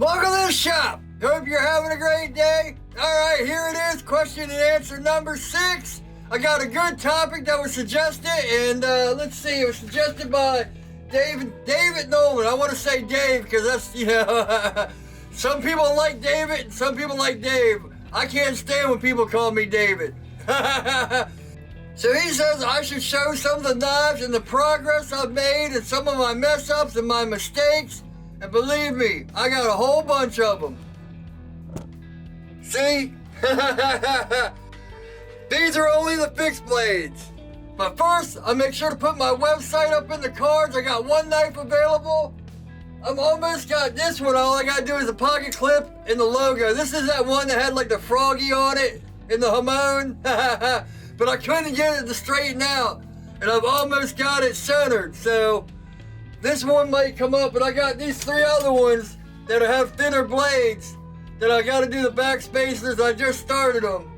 Welcome to the shop. Hope you're having a great day. Alright, here it is, question and answer number 6. I got a good topic that was suggested, and let's see, it was suggested by David Nolan. I want to say Dave, because that's, you know, some people like David and some people like Dave. I can't stand when people call me David. So he says I should show some of the knives and the progress I've made and some of my mess ups and my mistakes. And believe me, I got a whole bunch of them. See? These are only the fixed blades. But first, I'll make sure to put my website up in the cards. I got one knife available. I'm almost got this one. All I gotta do is a pocket clip and the logo. This is that one that had like the froggy on it in the Hamon. But I couldn't get it to straighten out. And I've almost got it centered. So this one might come up, but I got these 3 other ones that have thinner blades that I gotta do the back spacers. I just started them.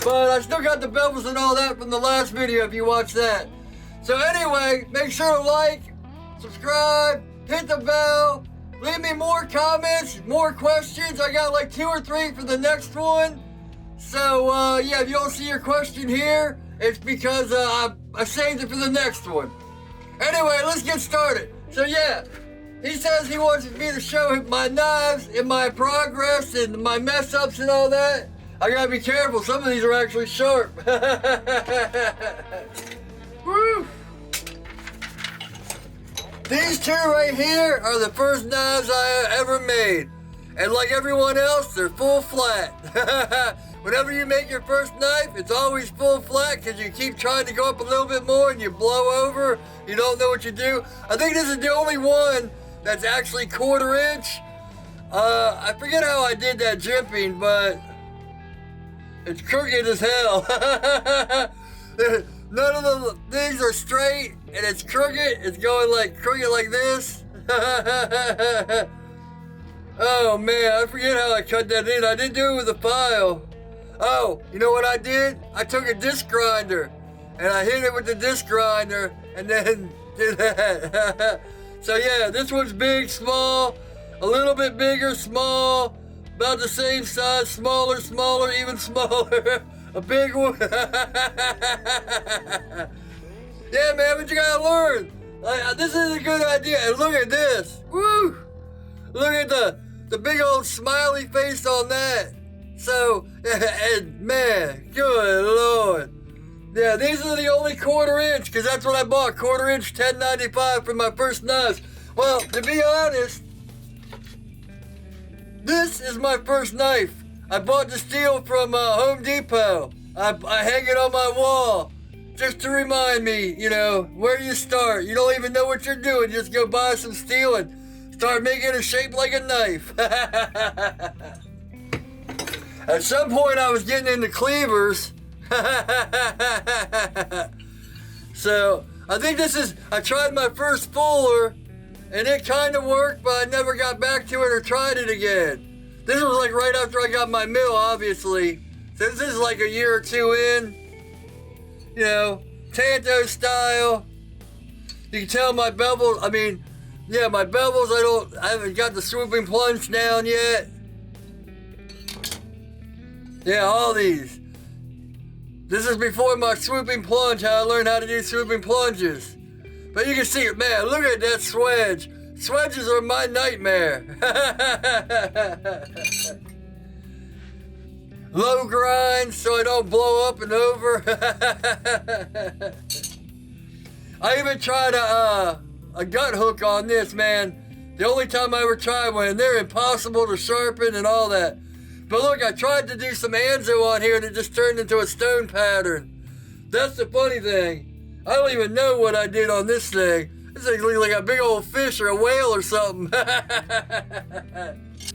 But I still got the bevels and all that from the last video if you watch that. So anyway, make sure to like, subscribe, hit the bell, leave me more comments, more questions. I got like 2 or 3 for the next one. So yeah, if you don't see your question here, it's because I saved it for the next one. Anyway, let's get started. So yeah, he says he wants me to show him my knives and my progress and my mess ups and all that. I gotta be careful, some of these are actually sharp. Woo. These 2 right here are the first knives I ever made. And like everyone else, they're full flat. Whenever you make your first knife, it's always full flat because you keep trying to go up a little bit more and you blow over. You don't know what you do. I think this is the only one that's actually 1/4 inch. I forget how I did that jimping, but it's crooked as hell. None of the things are straight and it's crooked. It's going like crooked like this. Oh man, I forget how I cut that in. I didn't do it with a file. Oh, you know what I did? I took a disc grinder and I hit it with the disc grinder and then did that. So yeah, this one's big, small, a little bit bigger, small, about the same size, smaller, smaller, even smaller. A big one. Yeah, man, but you gotta learn. This is a good idea. And look at this. Woo! Look at the big old smiley face on that. So, and man, good Lord. Yeah, these are the only 1/4 inch, because that's what I bought, 1/4 inch, $10.95 for my first knives. Well, to be honest, this is my first knife. I bought the steel from Home Depot. I hang it on my wall just to remind me, you know, where you start. You don't even know what you're doing. Just go buy some steel and start making it shape like a knife. At some point, I was getting into cleavers. So, I think I tried my first fuller, and it kind of worked, but I never got back to it or tried it again. This was like right after I got my mill, obviously. So this is like a year or 2 in. You know, Tanto style. You can tell my bevels, yeah, my bevels, I haven't got the swooping plunge down yet. Yeah, all these. This is before my swooping plunge, how I learned how to do swooping plunges. But you can see it, man, look at that swedge. Swedges are my nightmare. Low grind so I don't blow up and over. I even tried a gut hook on this, man. The only time I ever tried one, and they're impossible to sharpen and all that. But look, I tried to do some Anzo on here and it just turned into a stone pattern. That's the funny thing. I don't even know what I did on this thing. This thing looks like a big old fish or a whale or something.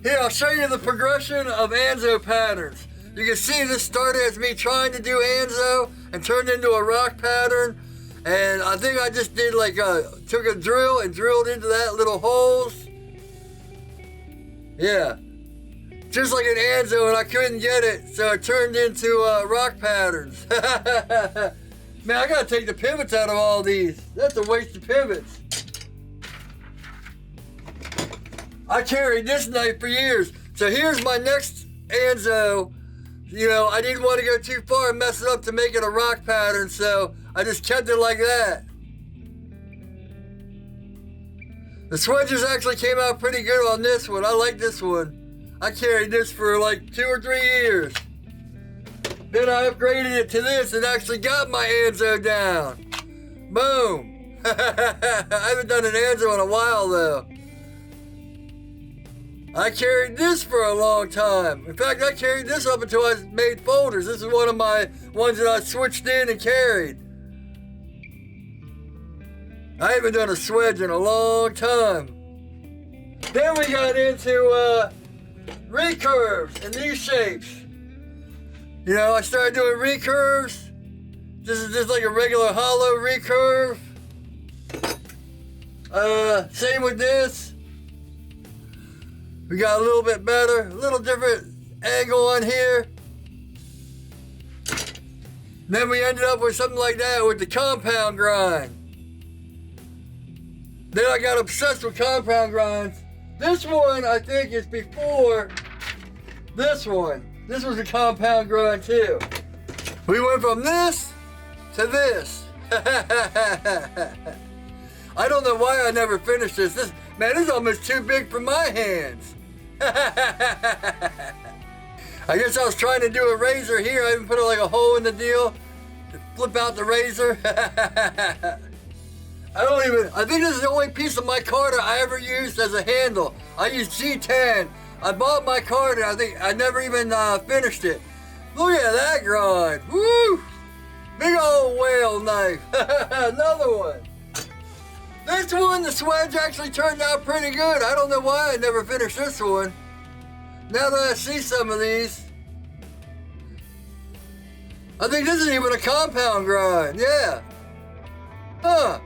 Here, I'll show you the progression of Anzo patterns. You can see this started as me trying to do Anzo and turned into a rock pattern. And I think I just did took a drill and drilled into that little holes. Yeah. Just like an Anzo, and I couldn't get it, so it turned into rock patterns. Man, I gotta take the pivots out of all these. That's a waste of pivots. I carried this knife for years. So here's my next Anzo. You know, I didn't want to go too far and mess it up to make it a rock pattern, so I just kept it like that. The swedges actually came out pretty good on this one. I like this one. I carried this for like 2 or 3 years. Then I upgraded it to this and actually got my Anzo down. Boom. I haven't done an Anzo in a while though. I carried this for a long time. In fact, I carried this up until I made folders. This is one of my ones that I switched in and carried. I haven't done a swedge in a long time. Then we got into recurves and these shapes. You know, I started doing recurves. This is just like a regular hollow recurve. Same with this. We got a little bit better, a little different angle on here. Then we ended up with something like that with the compound grind. Then I got obsessed with compound grinds. This one, I think, is before this one. This was a compound grind too. We went from this to this. I don't know why I never finished this. Man, this is almost too big for my hands. I guess I was trying to do a razor here. I even put like a hole in the deal to flip out the razor. I think this is the only piece of my carder I ever used as a handle. I used G10. I bought my carder. I think I never even finished it. Look at that grind. Woo! Big old whale knife. Another one. This one, the swedge actually turned out pretty good. I don't know why I never finished this one. Now that I see some of these, I think this is even a compound grind. Yeah. Huh.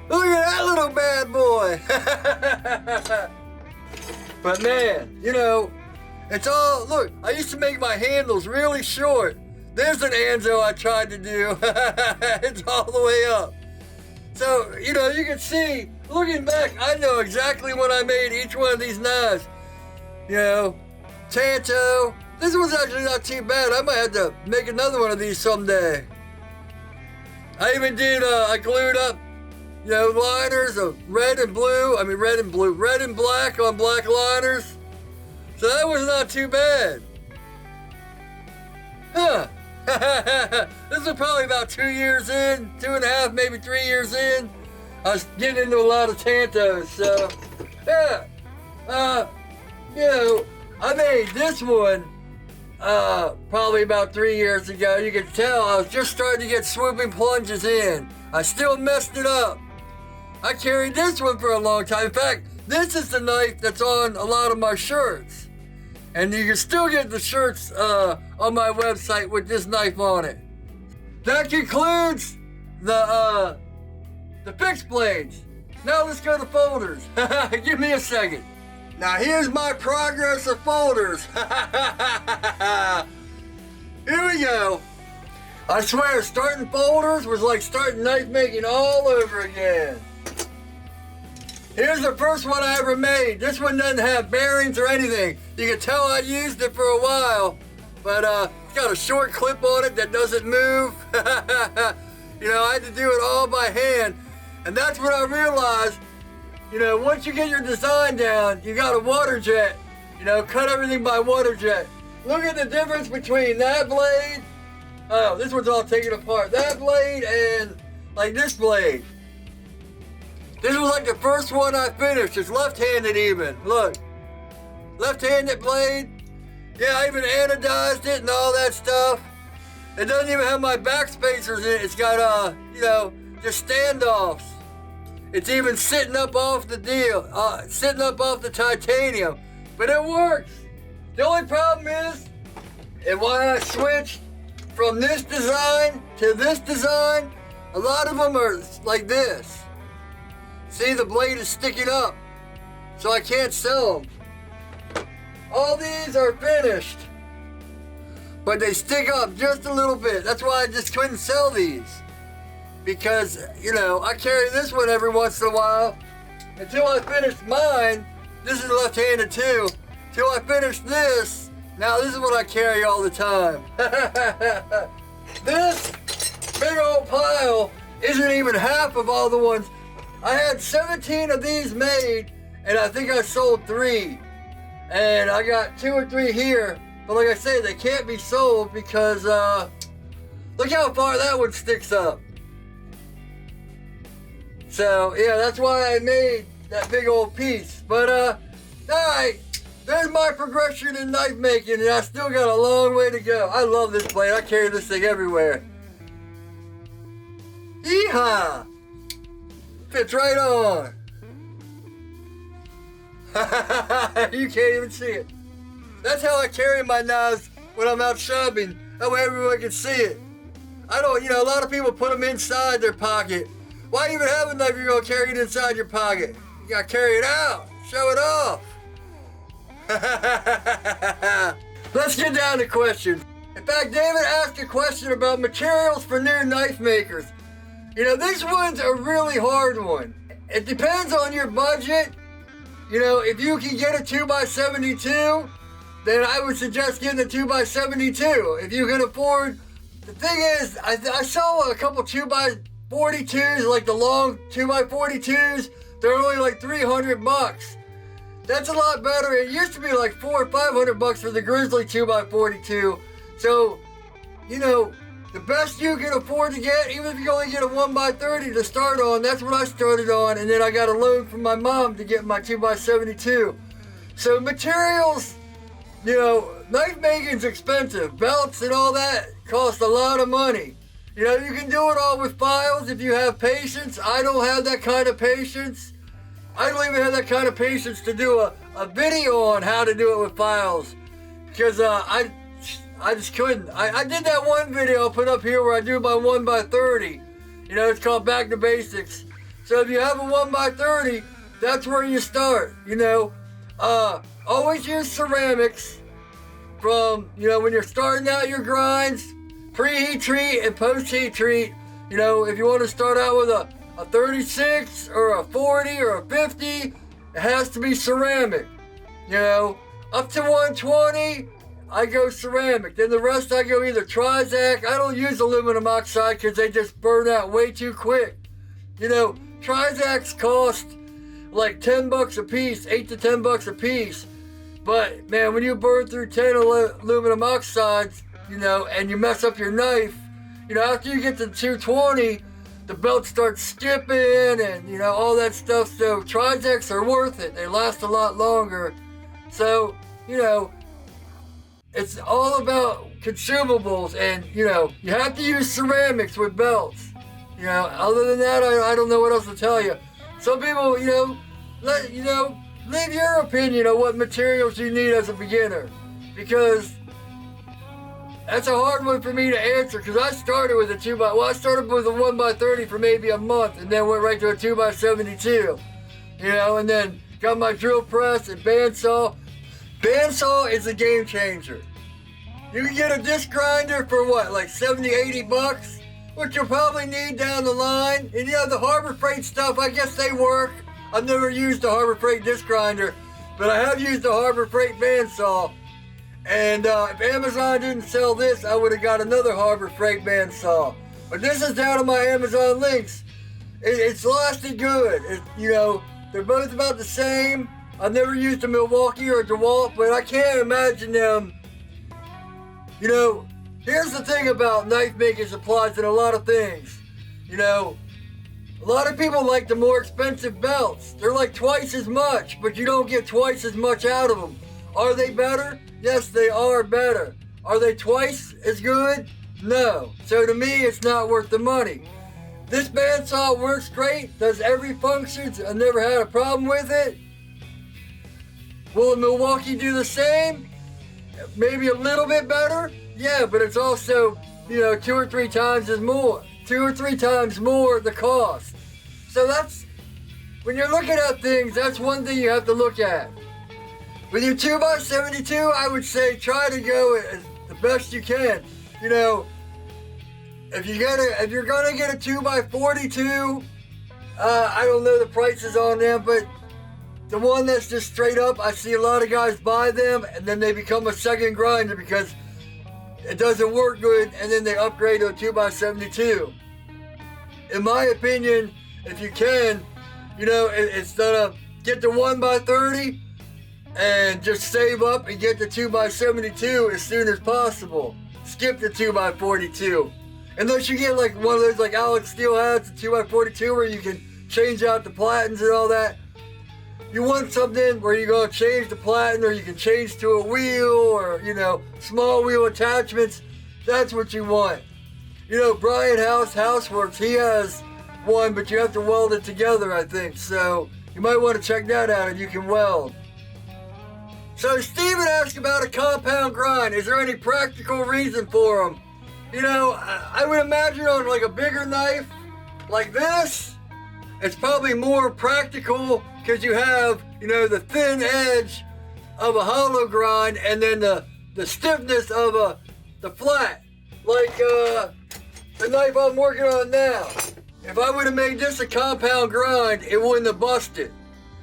Look at that little bad boy. But man, you know, it's all, look, I used to make my handles really short. There's an Anzo I tried to do. It's all the way up. So, you know, you can see, looking back, I know exactly when I made each one of these knives. You know, Tanto. This one's actually not too bad. I might have to make another one of these someday. I even did, I glued up, you know, liners of red and black on black liners. So that was not too bad. Huh. This was probably about 2 years in, 2.5, maybe 3 years in. I was getting into a lot of Tantos, so yeah. You know, I made this one probably about 3 years ago. You can tell I was just starting to get swooping plunges in. I still messed it up. I carried this one for a long time. In fact, this is the knife that's on a lot of my shirts. And you can still get the shirts on my website with this knife on it. That concludes the fixed blades. Now let's go to folders. Give me a second. Now here's my progress of folders. Here we go. I swear, starting folders was like starting knife making all over again. Here's the first one I ever made. This one doesn't have bearings or anything. You can tell I used it for a while, but it's got a short clip on it that doesn't move. You know, I had to do it all by hand. And that's when I realized, you know, once you get your design down, you got a water jet. You know, cut everything by water jet. Look at the difference between that blade. Oh, this one's all taken apart. That blade and like this blade. This was like the first one I finished. It's left-handed even. Look. Left-handed blade. Yeah, I even anodized it and all that stuff. It doesn't even have my back spacers in it. It's got, you know, just standoffs. It's even sitting up off the deal, sitting up off the titanium. But it works. The only problem is, and when I switched from this design to this design, a lot of them are like this. See, the blade is sticking up, so I can't sell them. All these are finished, but they stick up just a little bit. That's why I just couldn't sell these. because, you know, I carry this one every once in a while until I finish mine. This is left-handed too. Till I finish this. Now this is what I carry all the time. This big old pile isn't even half of all the ones. I had 17 of these made, and I think I sold 3. And I got 2 or 3 here. But like I say, they can't be sold because, look how far that one sticks up. So, yeah, that's why I made that big old piece. But, alright, there's my progression in knife making, and I still got a long way to go. I love this blade. I carry this thing everywhere. Yeehaw! Fits right on. You can't even see it. That's how I carry my knives when I'm out shopping. That way everyone can see it. I don't, a lot of people put them inside their pocket. Why even have a knife if you're going to carry it inside your pocket? You got to carry it out. Show it off. Let's get down to questions. In fact, David asked a question about materials for new knife makers. This one's a really hard one. It depends on your budget. If you can get a 2x72, then I would suggest getting a 2x72. If you can afford, the thing is, I saw a couple 2x42s, like the long 2x42s. They're only like $300. That's a lot better. It used to be like $400 or $500 for the Grizzly 2x42. So, the best you can afford to get, even if you only get a 1x30 to start on, that's what I started on. And then I got a loan from my mom to get my 2x72. So materials, knife making's expensive. Belts and all that cost a lot of money. You can do it all with files if you have patience. I don't have that kind of patience. I don't even have that kind of patience to do a video on how to do it with files. Because I just couldn't. I did that one video I'll put up here where I do my 1x30. It's called Back to Basics. So if you have a 1x30, that's where you start. Always use ceramics from, when you're starting out your grinds, pre-heat treat and post-heat treat. If you want to start out with a 36 or a 40 or a 50, it has to be ceramic. Up to 120, I go ceramic. Then the rest I go either Trizac. I don't use aluminum oxide because they just burn out way too quick. Trizacs cost like $10 a piece, $8 to $10 a piece. But man, when you burn through 10 aluminum oxides, and you mess up your knife, after you get to 220, the belt starts skipping and all that stuff. So Trizacs are worth it. They last a lot longer. So, it's all about consumables, and you have to use ceramics with belts. Other than that, I don't know what else to tell you. Some people, leave your opinion on what materials you need as a beginner, because that's a hard one for me to answer. Because I started with I started with a 1x30 for maybe a month, and then went right to a 2x72. And then got my drill press and bandsaw. Bandsaw is a game changer. You can get a disc grinder for what, like $70-$80, which you'll probably need down the line. And the Harbor Freight stuff, I guess they work. I've never used a Harbor Freight disc grinder, but I have used a Harbor Freight bandsaw. And if Amazon didn't sell this, I would have got another Harbor Freight bandsaw. But this is down on my Amazon links. It's lasted good. They're both about the same. I've never used a Milwaukee or a DeWalt, but I can't imagine them. Here's the thing about knife making supplies and a lot of things. A lot of people like the more expensive belts. They're like twice as much, but you don't get twice as much out of them. Are they better? Yes, they are better. Are they twice as good? No. So to me, it's not worth the money. This bandsaw works great, does every function. I never had a problem with it. Will a Milwaukee do the same? Maybe a little bit better? Yeah, but it's also, 2 or 3 times more the cost. So that's, when you're looking at things, that's one thing you have to look at. With your 2x72, I would say try to go as the best you can. if you're gonna get a 2x42, I don't know the prices on them, but the one that's just straight up, I see a lot of guys buy them and then they become a second grinder because it doesn't work good, and then they upgrade to a 2x72. In my opinion, if you can, instead of get the 1x30 and just save up and get the 2x72 as soon as possible. Skip the 2x42. Unless you get like one of those like Alex Steele has, the 2x42 where you can change out the platens and all that. You want something where you're going to change the platen, or you can change to a wheel, or, small wheel attachments. That's what you want. Brian Houseworks, he has one, but you have to weld it together, I think. So you might want to check that out if you can weld. So Steven asked about a compound grind. Is there any practical reason for them? I would imagine on like a bigger knife like this, it's probably more practical because you have, the thin edge of a hollow grind and then the stiffness of the flat. Like the knife I'm working on now. If I would have made this a compound grind, it wouldn't have busted.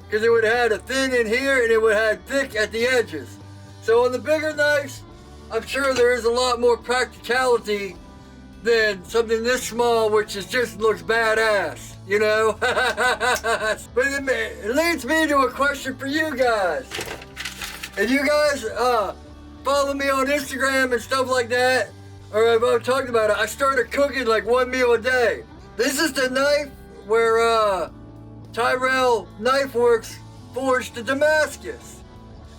Because it would have had a thin in here and it would have had thick at the edges. So on the bigger knives, I'm sure there is a lot more practicality than something this small, which just looks badass, But it leads me to a question for you guys. If you guys follow me on Instagram and stuff like that, or if I've talked about it, I started cooking like one meal a day. This is the knife where Tyrell Knife Works forged the Damascus.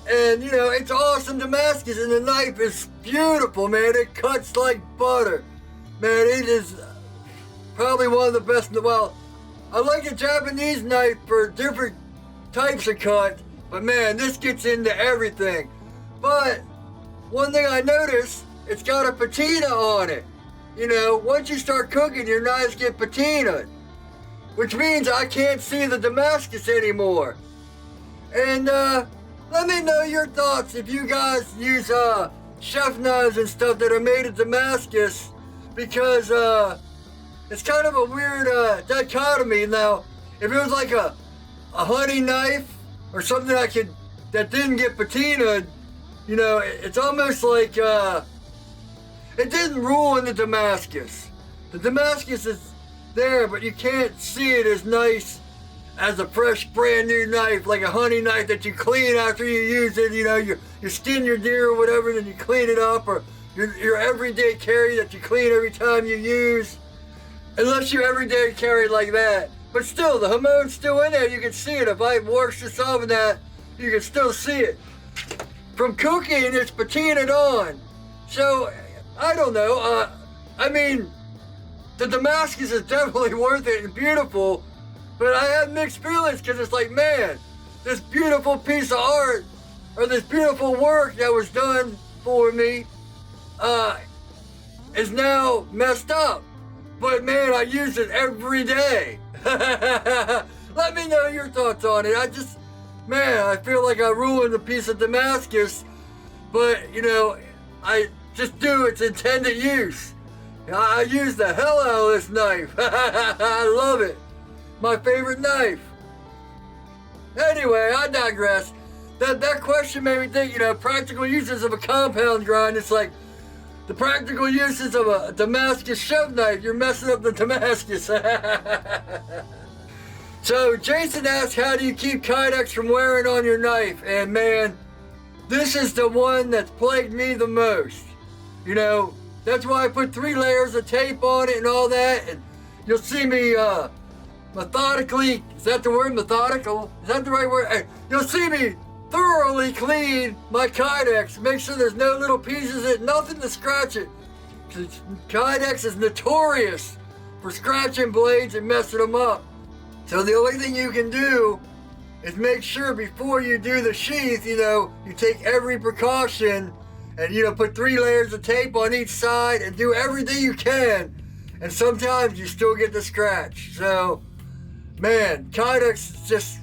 And, it's awesome Damascus, and the knife is beautiful, man. It cuts like butter. Man, it is probably one of the best in the world. I like a Japanese knife for different types of cut, but man, this gets into everything. But one thing I noticed, it's got a patina on it. Once you start cooking, your knives get patinaed, which means I can't see the Damascus anymore. And let me know your thoughts if you guys use chef knives and stuff that are made of Damascus, because it's kind of a weird dichotomy. Now, if it was like a honey knife or something that didn't get patinaed, it's almost like it didn't ruin the Damascus. The Damascus is there, but you can't see it as nice as a fresh, brand new knife, like a honey knife that you clean after you use it. You skin your deer or whatever, then you clean it up, or your everyday carry that you clean every time you use. Unless you everyday carry like that. But still, the Hamon's still in there. You can see it. If I wash this off and that, you can still see it. From cooking, it's patinaed on. So, I don't know. The Damascus is definitely worth it and beautiful. But I have mixed feelings because it's like, man, this beautiful piece of art, or this beautiful work that was done for me, is now messed up. But man, I use it every day. Let me know your thoughts on it. I feel like I ruined a piece of Damascus, but I just do its intended use. I use the hell out of this knife. I love it. My favorite knife. Anyway, I digress. That question made me think, practical uses of a compound grind. It's like the practical uses of a Damascus chef knife. You're messing up the Damascus. So Jason asked, how do you keep Kydex from wearing on your knife? And man, this is the one that's plagued me the most. That's why I put 3 layers of tape on it and all that. And you'll see me methodically, is that the word, methodical? Is that the right word? Hey, you'll see me thoroughly clean my Kydex, make sure there's no little pieces in it, nothing to scratch it. Because Kydex is notorious for scratching blades and messing them up. So the only thing you can do is make sure before you do the sheath, you take every precaution and, put 3 layers of tape on each side and do everything you can. And sometimes you still get the scratch. So, man, Kydex is just,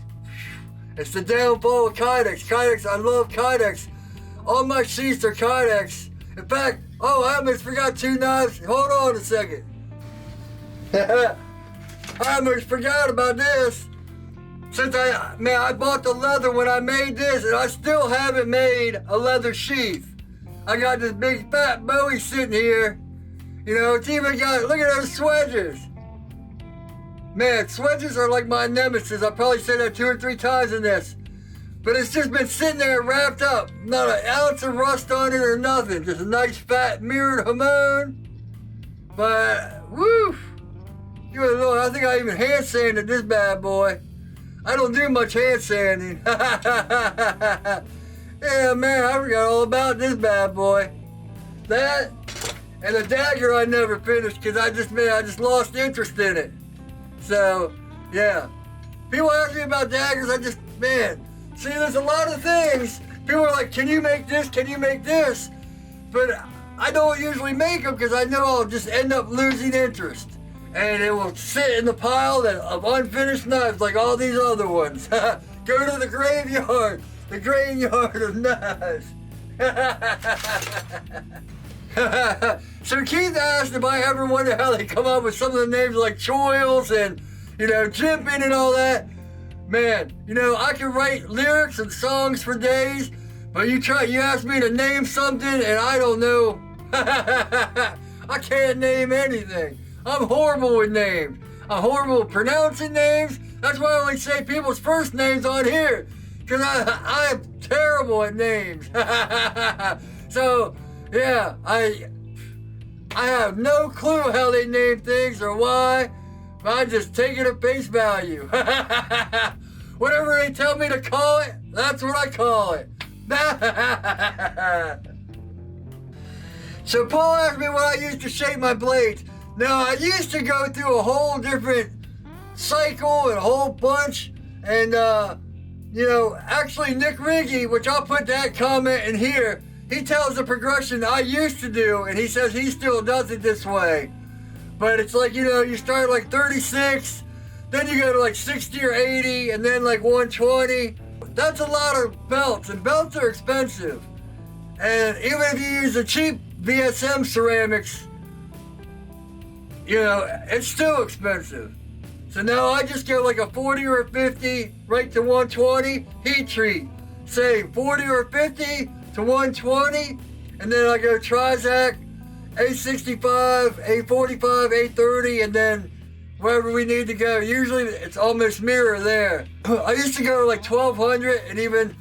it's the downfall of Kydex. Kydex, I love Kydex. All my sheaths are Kydex. In fact, I almost forgot 2 knives. Hold on a second. I almost forgot about this. Since I bought the leather when I made this, and I still haven't made a leather sheath. I got this big fat Bowie sitting here. You know, it's even got, look at those swedges. Man, swedges are like my nemesis. I probably said that 2 or 3 times in this. But it's just been sitting there wrapped up. Not an ounce of rust on it or nothing. Just a nice fat mirrored hamon. But, woo! Give it a look. I think I even hand sanded this bad boy. I don't do much hand sanding. Yeah, man, I forgot all about this bad boy. That and the dagger I never finished because I just lost interest in it. So, yeah. People ask me about daggers, see, there's a lot of things. People are like, can you make this? Can you make this? But I don't usually make them because I know I'll just end up losing interest. And it will sit in the pile of unfinished knives like all these other ones. Go to the graveyard of knives. So Keith asked if I ever wonder how they come up with some of the names like Choils and, Jimping and all that. Man, I can write lyrics and songs for days, but you ask me to name something and I don't know. I can't name anything. I'm horrible with names. I'm horrible with pronouncing names. That's why I only say people's first names on here, because I am terrible at names. So, yeah, I have no clue how they name things or why, but I just take it at face value. Whatever they tell me to call it, that's what I call it. So Paul asked me what I used to shape my blades. Now, I used to go through a whole different cycle and a whole bunch, and, actually Nick Riggy, which I'll put that comment in here, he tells the progression I used to do, and he says he still does it this way. But it's like, you start like 36, then you go to like 60 or 80, and then like 120. That's a lot of belts, and belts are expensive. And even if you use the cheap VSM ceramics, it's still expensive. So now I just go like a 40 or a 50 right to 120, heat treat. Say 40 or 50 to 120, and then I go Trizac, 865, 845, 830, and then wherever we need to go. Usually it's almost mirror there. I used to go like 1200, and even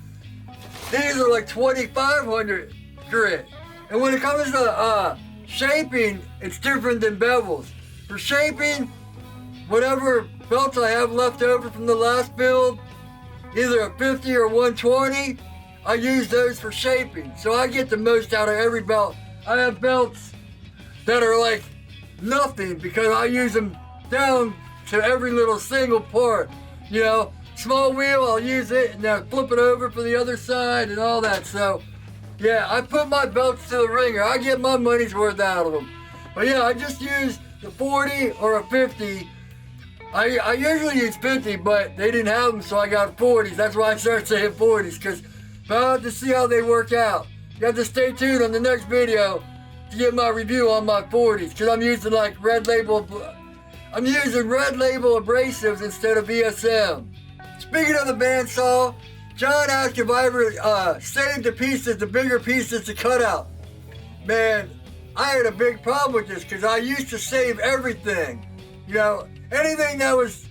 these are like 2500 grit. And when it comes to shaping, it's different than bevels. For shaping, whatever belts I have left over from the last build, either a 50 or 120, I use those for shaping. So I get the most out of every belt. I have belts that are like nothing because I use them down to every little single part. Small wheel, I'll use it and then flip it over for the other side and all that. So, yeah, I put my belts to the ringer. I get my money's worth out of them. But yeah, I just use the 40 or a 50. I usually use 50, but they didn't have them, so I got 40s. That's why I started saying 40s, because I'll have to see how they work out. You have to stay tuned on the next video to get my review on my 40s, because I'm using like red label abrasives instead of VSM. Speaking of the bandsaw, John asked if I ever saved the bigger pieces to cut out. Man, I had a big problem with this because I used to save everything. Anything that was,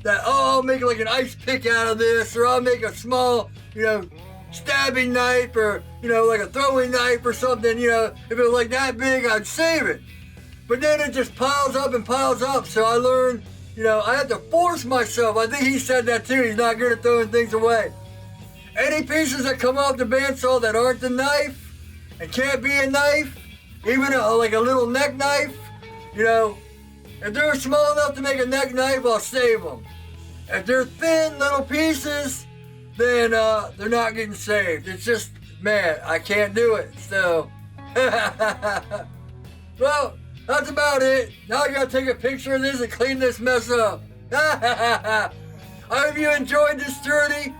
I'll make like an ice pick out of this, or I'll make a small, stabbing knife, or, like a throwing knife or something, if it was like that big, I'd save it. But then it just piles up and piles up, so I learned, I had to force myself. I think he said that too, he's not good at throwing things away. Any pieces that come off the bandsaw that aren't the knife, and can't be a knife, even like a little neck knife, if they're small enough to make a neck knife, I'll save them. If they're thin little pieces, then they're not getting saved. It's just, man, I can't do it. So, well, that's about it. Now I gotta take a picture of this and clean this mess up. I hope you enjoyed this journey.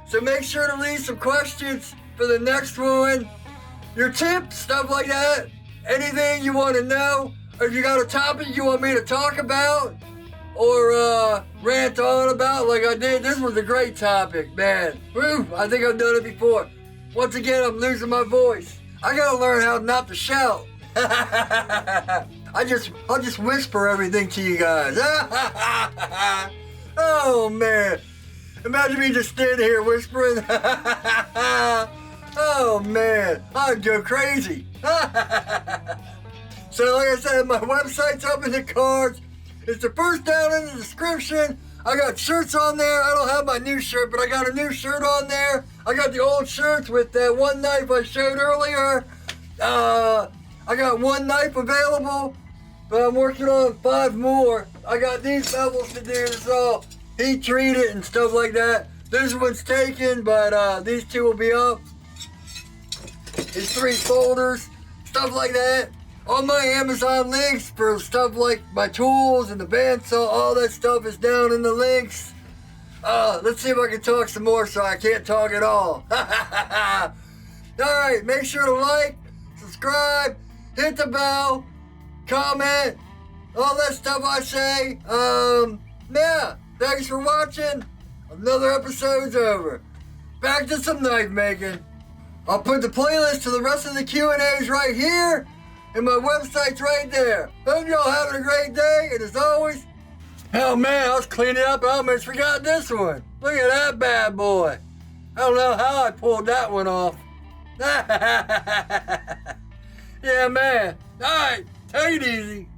So make sure to leave some questions for the next one. Your tips, stuff like that. Anything you want to know, If you got a topic you want me to talk about or rant on about like I did, this was a great topic, man. Woo, I think I've done it before. Once again, I'm losing my voice. I gotta learn how not to shout. I'll just whisper everything to you guys. Oh man. Imagine me just standing here whispering. Oh man, I'd go crazy. So like I said, my website's up in the cards. It's the first down in the description. I got shirts on there. I don't have my new shirt, but I got a new shirt on there. I got the old shirts with that one knife I showed earlier. I got one knife available, but I'm working on 5 more. I got these bevels to do. It's all heat treated and stuff like that. This one's taken, but these 2 will be up. These 3 folders, stuff like that. All my Amazon links for stuff like my tools and the bandsaw, all that stuff is down in the links. Let's see if I can talk some more so I can't talk at all. Alright, make sure to like, subscribe, hit the bell, comment, all that stuff I say. Yeah, thanks for watching. Another episode's over. Back to some knife making. I'll put the playlist to the rest of the Q&As right here, and my website's right there. Hope y'all having a great day, and as always, oh man, I was cleaning up, I almost forgot this one. Look at that bad boy. I don't know how I pulled that one off. Yeah, man. Alright, take it easy.